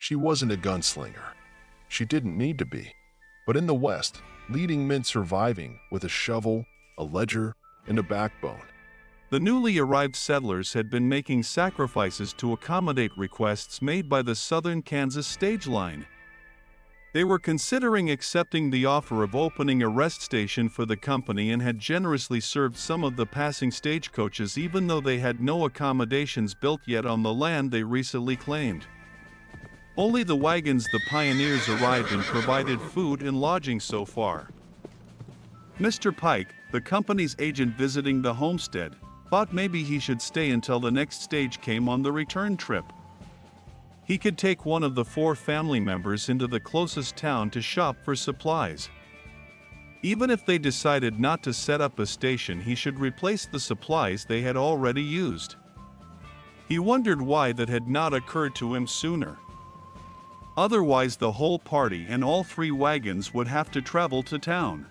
She wasn't a gunslinger. She didn't need to be. But in the West, leading meant surviving with a shovel, a ledger, and a backbone. The newly arrived settlers had been making sacrifices to accommodate requests made by the southern Kansas stage line. They were considering accepting the offer of opening a rest station for the company and had generously served some of the passing stagecoaches even though they had no accommodations built yet on the land they recently claimed. Only the wagons the pioneers arrived and provided food and lodging so far. Mr. Pike, the company's agent visiting the homestead, thought maybe he should stay until the next stage came on the return trip. He could take one of the 4 family members into the closest town to shop for supplies. Even if they decided not to set up a station, he should replace the supplies they had already used. He wondered why that had not occurred to him sooner. Otherwise, the whole party and all 3 wagons would have to travel to town.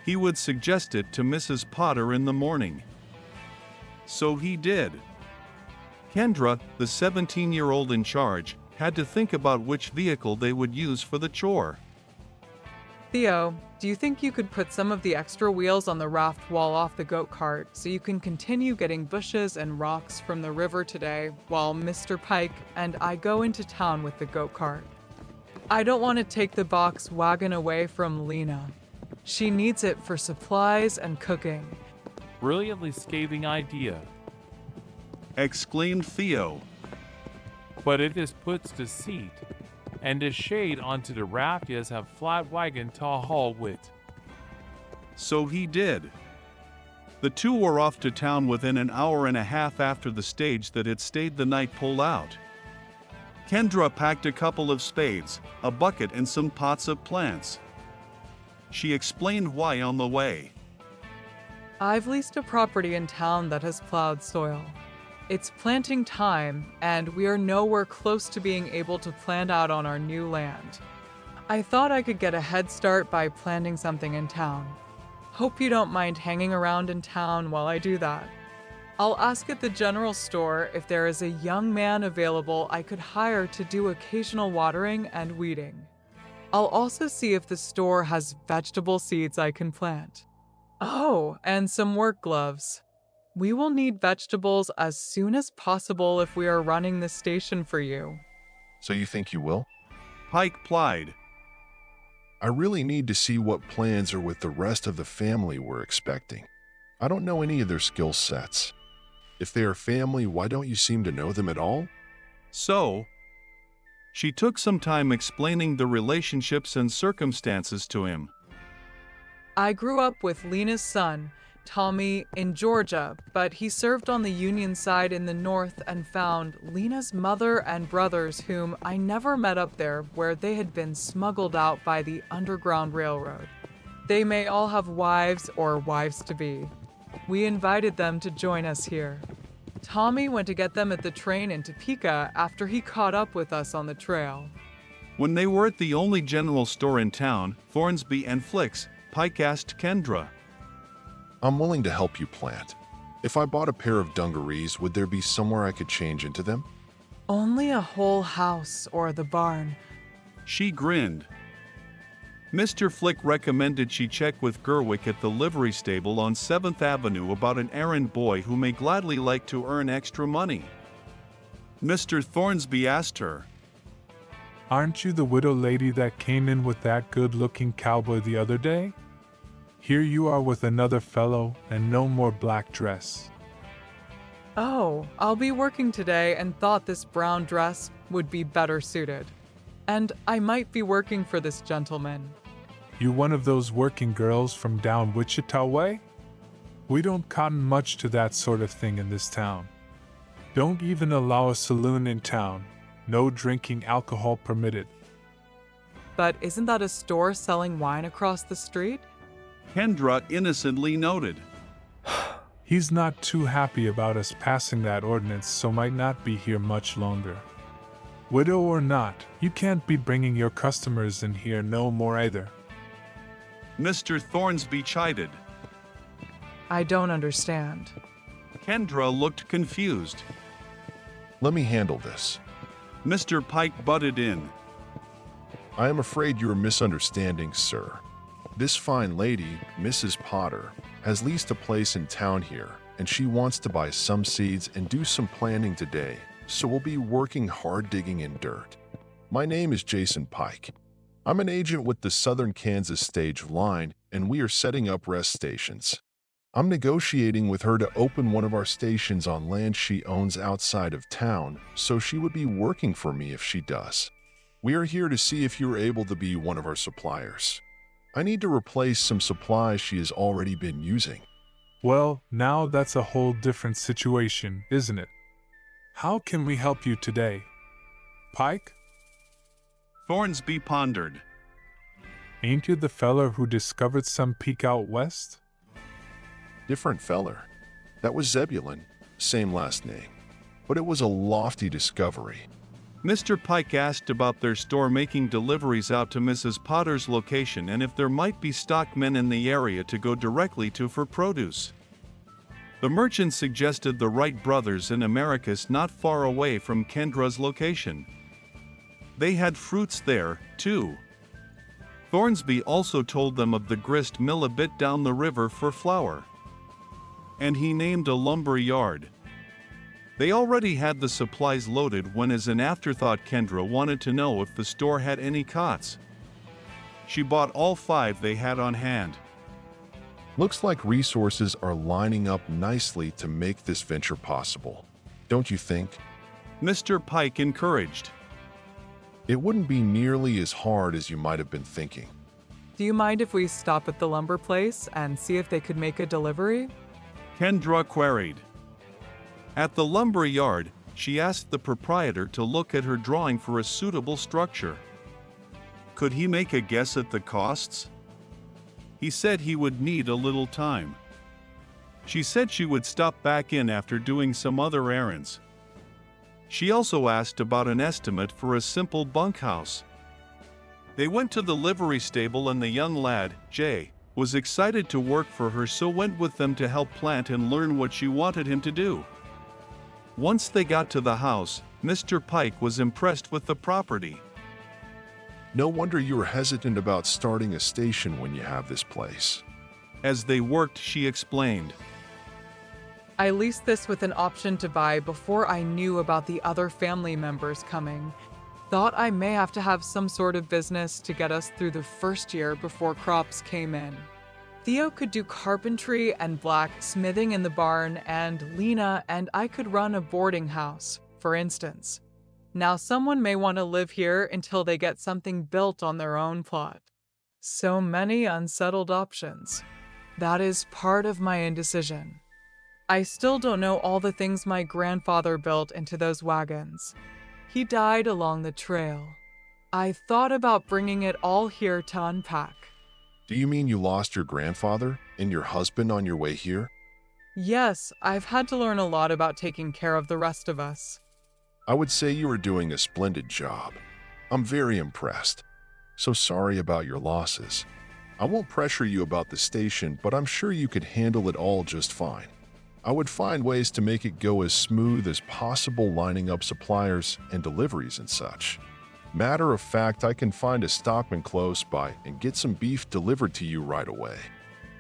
He would suggest it to Mrs. Potter in the morning. So he did. Kendra, the 17-year-old in charge, had to think about which vehicle they would use for the chore. Theo, do you think you could put some of the extra wheels on the raft wall off the goat cart so you can continue getting bushes and rocks from the river today while Mr. Pike and I go into town with the goat cart? I don't want to take the box wagon away from Lena. She needs it for supplies and cooking. Brilliantly scathing idea. Exclaimed Theo. But it is puts the seat and the shade onto the raft as have flat wagon to haul with. So he did. The 2 were off to town within an hour and a half after the stage that had stayed the night pulled out. Kendra packed a couple of spades, a bucket, and some pots of plants. She explained why on the way. I've leased a property in town that has plowed soil. It's planting time, and we are nowhere close to being able to plant out on our new land. I thought I could get a head start by planting something in town. Hope you don't mind hanging around in town while I do that. I'll ask at the general store if there is a young man available I could hire to do occasional watering and weeding. I'll also see if the store has vegetable seeds I can plant. Oh, and some work gloves. We will need vegetables as soon as possible if we are running the station for you. So you think you will? Pike plied. I really need to see what plans are with the rest of the family we're expecting. I don't know any of their skill sets. If they are family, why don't you seem to know them at all? So, she took some time explaining the relationships and circumstances to him. I grew up with Lena's son, Tommy, in Georgia, but he served on the Union side in the north and found Lena's mother and brothers, whom I never met up there, where they had been smuggled out by the Underground Railroad. They may all have wives or wives-to-be. We invited them to join us here. Tommy went to get them at the train in Topeka after he caught up with us on the trail. When they were at the only general store in town, Thornsby and Flicks, Pike asked Kendra. I'm willing to help you plant. If I bought a pair of dungarees, would there be somewhere I could change into them? Only a whole house or the barn. She grinned. Mr. Flick recommended she check with Gerwick at the livery stable on 7th Avenue about an errand boy who may gladly like to earn extra money. Mr. Thornsby asked her, Aren't you the widow lady that came in with that good-looking cowboy the other day? Here you are with another fellow and no more black dress. Oh, I'll be working today and thought this brown dress would be better suited. And I might be working for this gentleman. You one of those working girls from down Wichita way? We don't cotton much to that sort of thing in this town. Don't even allow a saloon in town. No drinking alcohol permitted. But isn't that a store selling wine across the street? Kendra innocently noted. He's not too happy about us passing that ordinance, so might not be here much longer. Widow or not, you can't be bringing your customers in here no more either. Mr. Thornsby chided. I don't understand. Kendra looked confused. Let me handle this. Mr. Pike butted in. I am afraid you are misunderstanding, sir. This fine lady, Mrs. Potter, has leased a place in town here, and she wants to buy some seeds and do some planting today, so we'll be working hard digging in dirt. My name is Jason Pike. I'm an agent with the Southern Kansas Stage Line, and we are setting up rest stations. I'm negotiating with her to open one of our stations on land she owns outside of town, so she would be working for me if she does. We are here to see if you are able to be one of our suppliers. I need to replace some supplies she has already been using. Well, now that's a whole different situation, isn't it? How can we help you today? Pike? Thornsby pondered. Ain't you the feller who discovered some peak out west? Different feller. That was Zebulon, same last name. But it was a lofty discovery. Mr. Pike asked about their store making deliveries out to Mrs. Potter's location and if there might be stockmen in the area to go directly to for produce. The merchant suggested the Wright brothers in Americus not far away from Kendra's location. They had fruits there, too. Thornsby also told them of the grist mill a bit down the river for flour. And he named a lumber yard. They already had the supplies loaded when, as an afterthought, Kendra wanted to know if the store had any cots. She bought all 5 they had on hand. Looks like resources are lining up nicely to make this venture possible. Don't you think? Mr. Pike encouraged. It wouldn't be nearly as hard as you might have been thinking. Do you mind if we stop at the lumber place and see if they could make a delivery? Kendra queried. At the lumber yard, she asked the proprietor to look at her drawing for a suitable structure. Could he make a guess at the costs? He said he would need a little time. She said she would stop back in after doing some other errands. She also asked about an estimate for a simple bunkhouse. They went to the livery stable and the young lad, Jay, was excited to work for her, so went with them to help plant and learn what she wanted him to do. Once they got to the house, Mr. Pike was impressed with the property. No wonder you were hesitant about starting a station when you have this place. As they worked, she explained. I leased this with an option to buy before I knew about the other family members coming. Thought I may have to have some sort of business to get us through the first year before crops came in. Theo could do carpentry and blacksmithing in the barn, and Lena and I could run a boarding house, for instance. Now someone may want to live here until they get something built on their own plot. So many unsettled options. That is part of my indecision. I still don't know all the things my grandfather built into those wagons. He died along the trail. I thought about bringing it all here to unpack. Do you mean you lost your grandfather and your husband on your way here? Yes, I've had to learn a lot about taking care of the rest of us. I would say you are doing a splendid job. I'm very impressed. So sorry about your losses. I won't pressure you about the station, but I'm sure you could handle it all just fine. I would find ways to make it go as smooth as possible, lining up suppliers and deliveries and such. Matter of fact, I can find a stockman close by and get some beef delivered to you right away.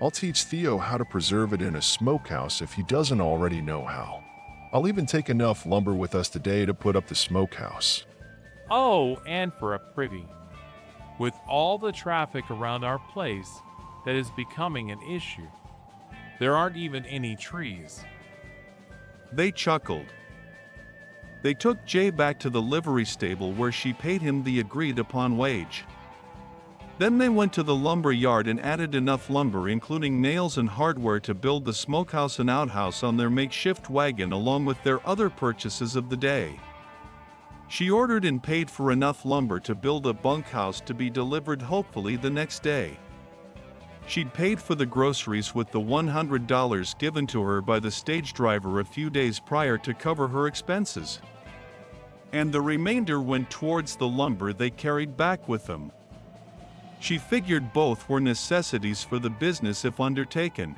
I'll teach Theo how to preserve it in a smokehouse if he doesn't already know how. I'll even take enough lumber with us today to put up the smokehouse. Oh, and for a privy. With all the traffic around our place, that is becoming an issue. There aren't even any trees. They chuckled. They took Jay back to the livery stable where she paid him the agreed-upon wage. Then they went to the lumber yard and added enough lumber, including nails and hardware, to build the smokehouse and outhouse on their makeshift wagon, along with their other purchases of the day. She ordered and paid for enough lumber to build a bunkhouse to be delivered hopefully the next day. She'd paid for the groceries with the $100 given to her by the stage driver a few days prior to cover her expenses. And the remainder went towards the lumber they carried back with them. She figured both were necessities for the business if undertaken.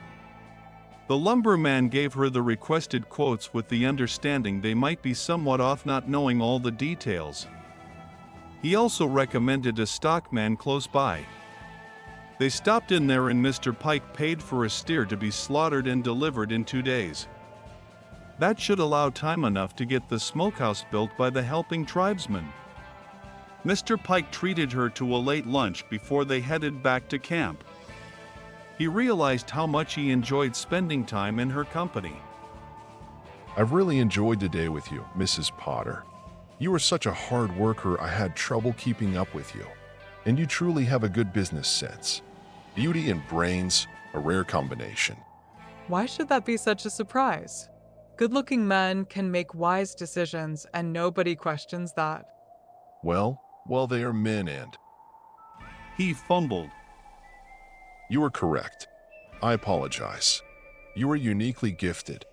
The lumberman gave her the requested quotes with the understanding they might be somewhat off, not knowing all the details. He also recommended a stockman close by. They stopped in there and Mr. Pike paid for a steer to be slaughtered and delivered in 2 days. That should allow time enough to get the smokehouse built by the helping tribesmen. Mr. Pike treated her to a late lunch before they headed back to camp. He realized how much he enjoyed spending time in her company. I've really enjoyed the day with you, Mrs. Potter. You are such a hard worker I had trouble keeping up with you. And you truly have a good business sense. Beauty and brains, a rare combination. Why should that be such a surprise? Good-looking men can make wise decisions and nobody questions that. Well, they are men and... He fumbled. You are correct. I apologize. You are uniquely gifted.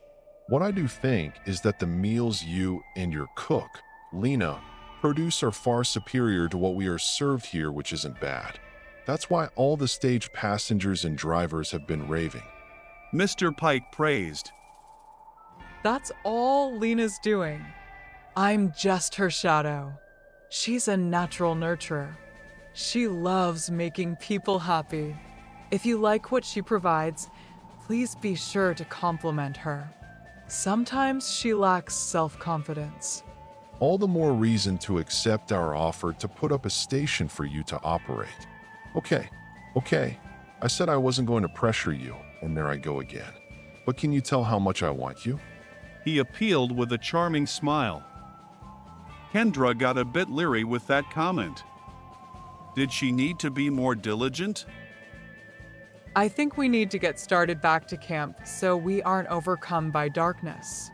What I do think is that the meals you and your cook, Lena, produce are far superior to what we are served here, which isn't bad. That's why all the stage passengers and drivers have been raving. Mr. Pike praised. That's all Lena's doing. I'm just her shadow. She's a natural nurturer. She loves making people happy. If you like what she provides, please be sure to compliment her. Sometimes she lacks self-confidence. All the more reason to accept our offer to put up a station for you to operate. Okay. I said I wasn't going to pressure you, and there I go again. But can you tell how much I want you? He appealed with a charming smile. Kendra got a bit leery with that comment. Did she need to be more diligent? I think we need to get started back to camp so we aren't overcome by darkness.